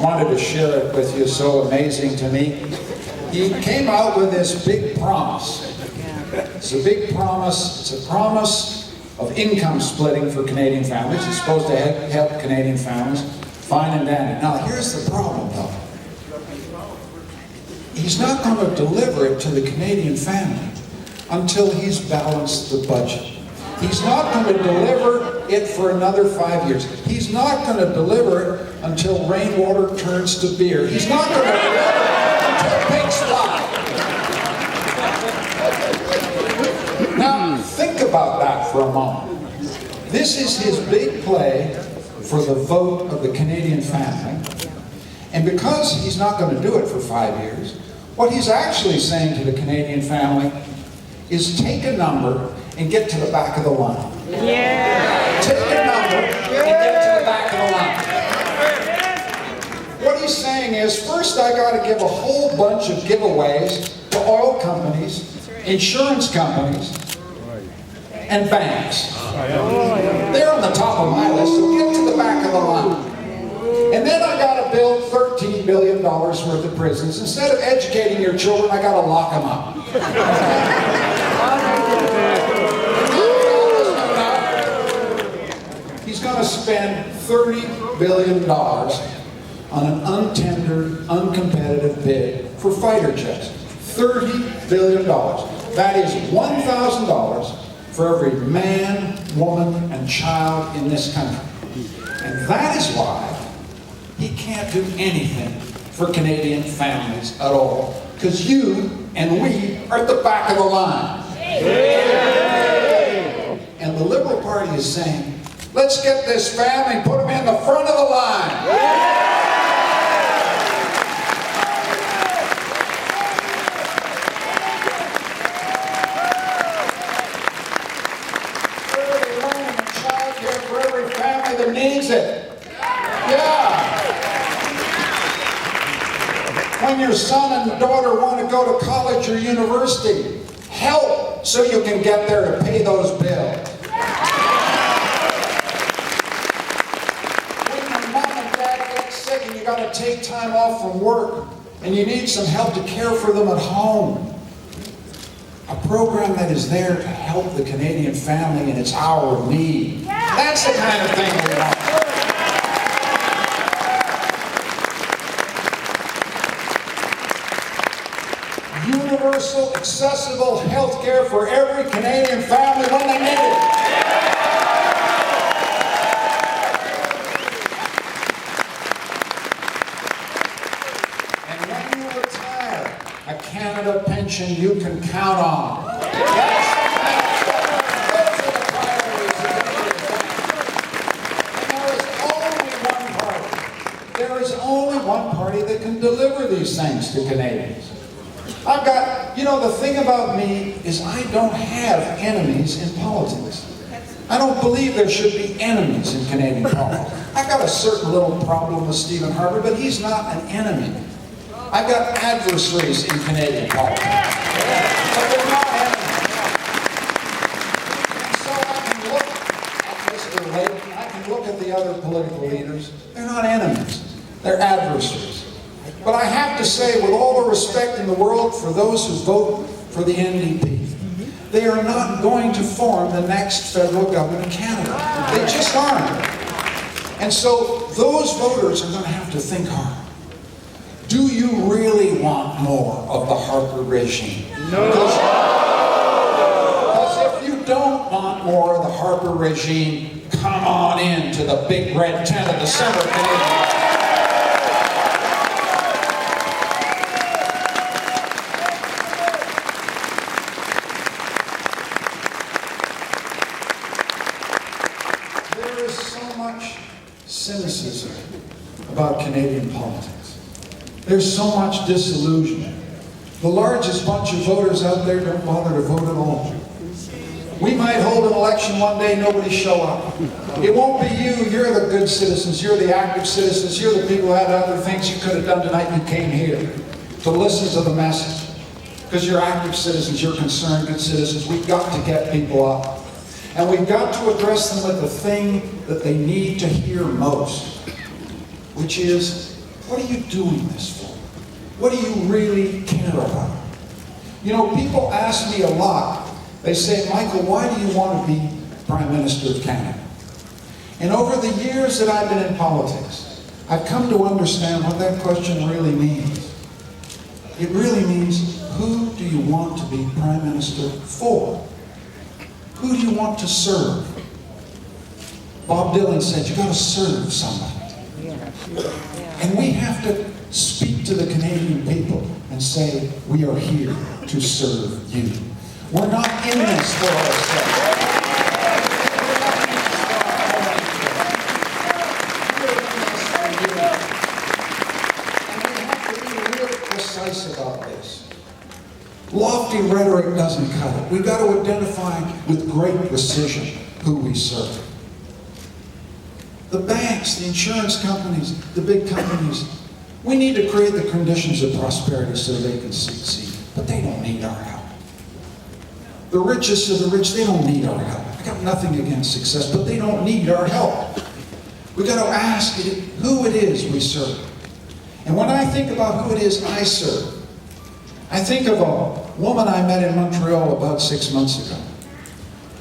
wanted to share it with you, so amazing to me. He came out with this big promise. It's a big promise. It's a promise of income splitting for Canadian families. It's supposed to help Canadian families. Fine and dandy. Now, here's the problem, though. He's not going to deliver it to the Canadian family until he's balanced the budget. He's not going to deliver it for another 5 years. He's not going to deliver it until rainwater turns to beer. He's not going to deliver it until pigs fly. Now, think about that for a moment. This is his big play for the vote of the Canadian family. And because he's not going to do it for 5 years, what he's actually saying to the Canadian family is take a number and get to the back of the line. Yeah. Take a number and get to the back of the line. What he's saying is, first I got to give a whole bunch of giveaways to oil companies, insurance companies, and banks. They're on the top of my list, so get to the back of the line. And then I got to build $13 billion worth of prisons. Instead of educating your children, I got to lock them up. He's going to spend $30 billion on an untendered, uncompetitive bid for fighter jets. $30 billion. That is $1,000 for every man, woman, and child in this country. And that is why he can't do anything for Canadian families at all. Because you and we are at the back of the line. And the Liberal Party is saying, let's get this family, put them in the front of the line. For every family that needs it. Yeah. When your son and daughter want to go to college or university, help so you can get there to pay those bills. When your mom and dad get sick and you got to take time off from work and you need some help to care for them at home. A program that is there to help the Canadian family in its hour of need. That's the kind of thing we want. Universal, accessible health care for every Canadian family when they need it. And when you retire, a Canada pension you can count on. There is only one party that can deliver these things to Canadians. I've got, the thing about me is I don't have enemies in politics. I don't believe there should be enemies in Canadian politics. I've got a certain little problem with Stephen Harper, but he's not an enemy. I've got adversaries in Canadian politics. But they're not enemies. And so I can look at Mr. Lake, I can look at the other political leaders. They're not enemies. They're adversaries. But I have to say, with all the respect in the world for those who vote for the NDP, they are not going to form the next federal government of Canada. They just aren't. And so those voters are going to have to think hard. Do you really want more of the Harper regime? No. Because if you don't want more of the Harper regime, come on in to the big red tent of the summer Canadian. There is so much cynicism about Canadian politics. There's so much disillusionment. The largest bunch of voters out there don't bother to vote at all. We might hold an election one day, nobody show up. It won't be you, you're the good citizens, you're the active citizens, you're the people who had other things you could have done tonight. You came here to listen to the message. Because you're active citizens, you're concerned good citizens. We've got to get people up. And we've got to address them with the thing that they need to hear most, which is What are you doing this for? What do you really care about? You know, people ask me a lot. They say, Michael, why do you want to be Prime Minister of Canada? And over the years that I've been in politics, I've come to understand what that question really means. It really means, who do you want to be Prime Minister for? Who do you want to serve? Bob Dylan said, you got to serve somebody. And we have to speak to the Canadian people and say, we are here to serve you. We're not in this for ourselves. About this. Lofty rhetoric doesn't cut it. We've got to identify with great precision who we serve. The banks, the insurance companies, the big companies, we need to create the conditions of prosperity so they can succeed. But they don't need our help. The richest of the rich, they don't need our help. I got nothing against success, but they don't need our help. We've got to ask who it is we serve. And when I think about who it is I serve, I think of a woman I met in Montreal about 6 months ago.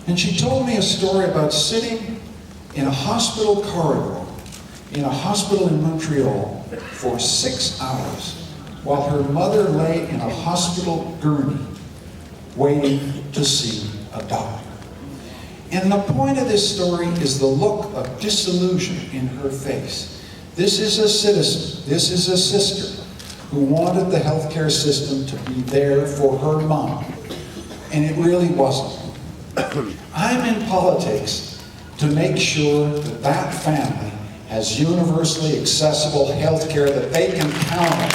And she told me a story about sitting in a hospital corridor in a hospital in Montreal for 6 hours while her mother lay in a hospital gurney waiting to see a doctor. And the point of this story is the look of disillusion in her face. This is a citizen, this is a sister who wanted the healthcare system to be there for her mom, and it really wasn't. I'm in politics to make sure that that family has universally accessible healthcare that they can count on.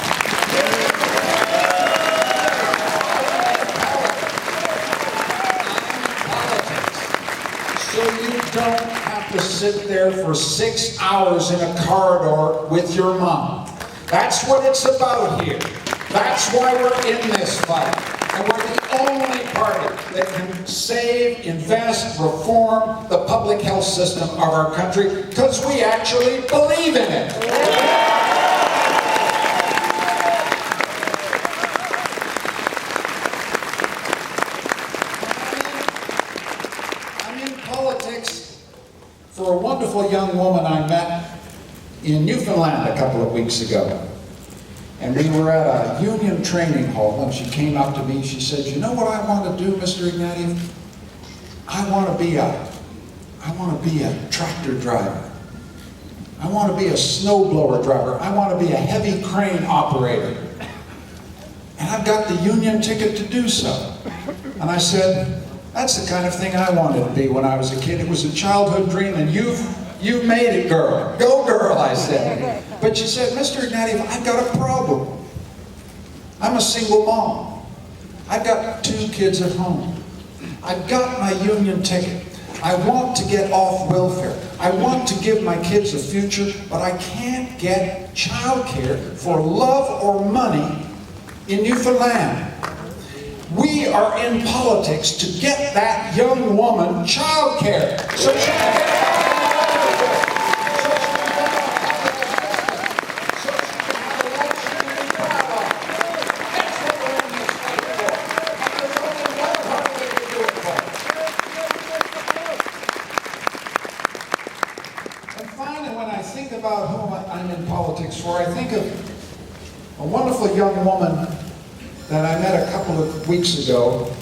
So you don't have to sit there for 6 hours in a corridor with your mom. That's what it's about here. That's why we're in this fight. And we're the only party that can save, invest, reform the public health system of our country because we actually believe in it. I'm in politics for a wonderful young woman I met in Newfoundland a couple of weeks ago. And we were at a union training hall, and she came up to me, she said, you know what I want to do, Mr. Ignatieff? I want to be a tractor driver. I want to be a snowblower driver. I want to be a heavy crane operator. And I've got the union ticket to do so. And I said, that's the kind of thing I wanted to be when I was a kid. It was a childhood dream, and you've made it, girl. Go, girl, I said. But she said, Mr. Ignatieff, I've got a problem. I'm a single mom. I've got 2 kids at home. I've got my union ticket. I want to get off welfare. I want to give my kids a future, but I can't get childcare for love or money in Newfoundland. We are in politics to get that young woman childcare. So she can get about whom I'm in politics for, I think of a wonderful young woman that I met a couple of weeks ago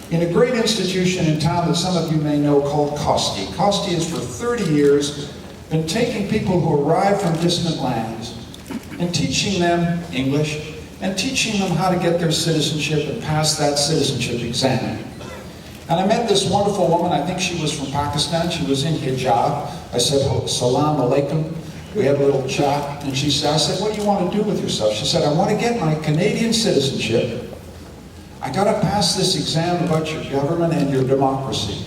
in a great institution in town that some of you may know called Costi. Costi has for 30 years been taking people who arrive from distant lands and teaching them English and teaching them how to get their citizenship and pass that citizenship exam. And I met this wonderful woman, I think she was from Pakistan, she was in hijab. I said, oh, salam alaikum. We had a little chat, and I said, what do you want to do with yourself? She said, I want to get my Canadian citizenship. I got to pass this exam about your government and your democracy.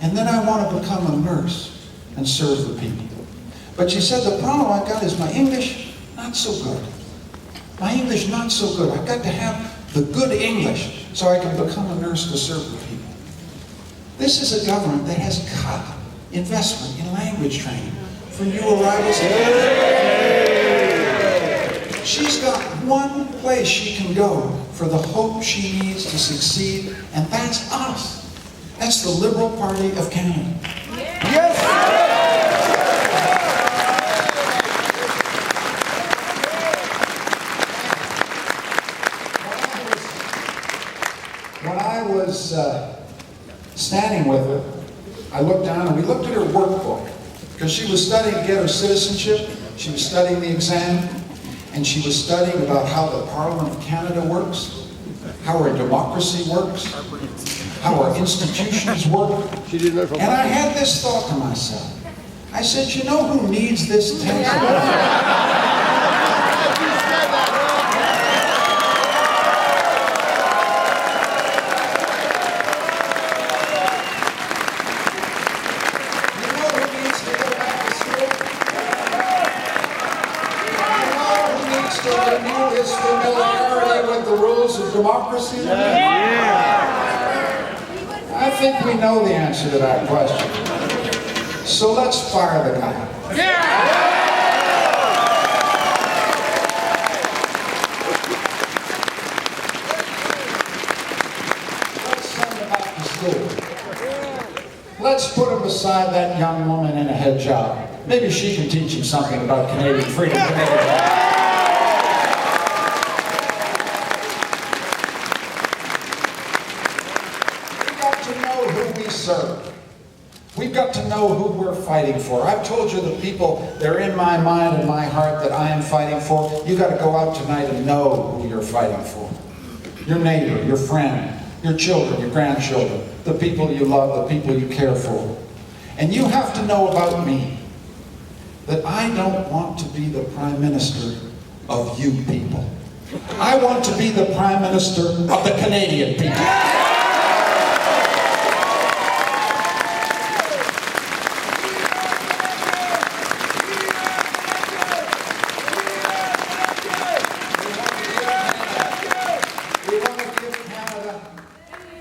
And then I want to become a nurse and serve the people. But she said, the problem I got is my English, not so good. My English, not so good. I've got to have the good English so I can become a nurse to serve the people. This is a government that has cut investment in language training for new arrivals. She's got one place she can go for the hope she needs to succeed, and that's us. That's the Liberal Party of Canada. Yes! When I was standing with her, I looked down and we looked at her workbook, because she was studying to get her citizenship, she was studying the exam, and she was studying about how the Parliament of Canada works, how our democracy works, how our institutions work. And I had this thought to myself. I said, you know who needs this test? To renew his familiarity with the rules of democracy? I think we know the answer to that question. So let's fire the guy. Let's send him back to school. Let's put him beside that young woman in a head job. Maybe she can teach him something about Canadian freedom. We've got to know who we're fighting for. I've told you the people, they're in my mind and my heart that I am fighting for. You've got to go out tonight and know who you're fighting for. Your neighbor, your friend, your children, your grandchildren, the people you love, the people you care for. And you have to know about me that I don't want to be the Prime Minister of you people. I want to be the Prime Minister of the Canadian people.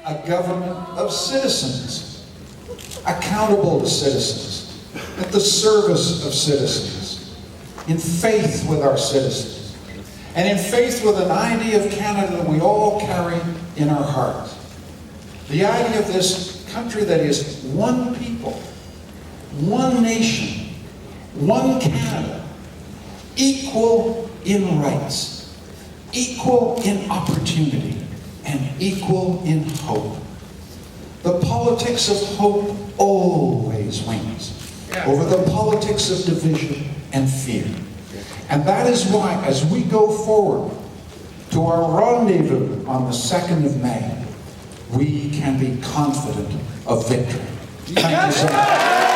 A government of citizens, accountable to citizens, at the service of citizens, in faith with our citizens, and in faith with an idea of Canada that we all carry in our hearts. The idea of this country that is one people, one nation, one Canada, equal in rights, equal in opportunity, and equal in hope. The politics of hope always wins over the politics of division and fear. And that is why, as we go forward to our rendezvous on the 2nd of May, we can be confident of victory. Thank you so much.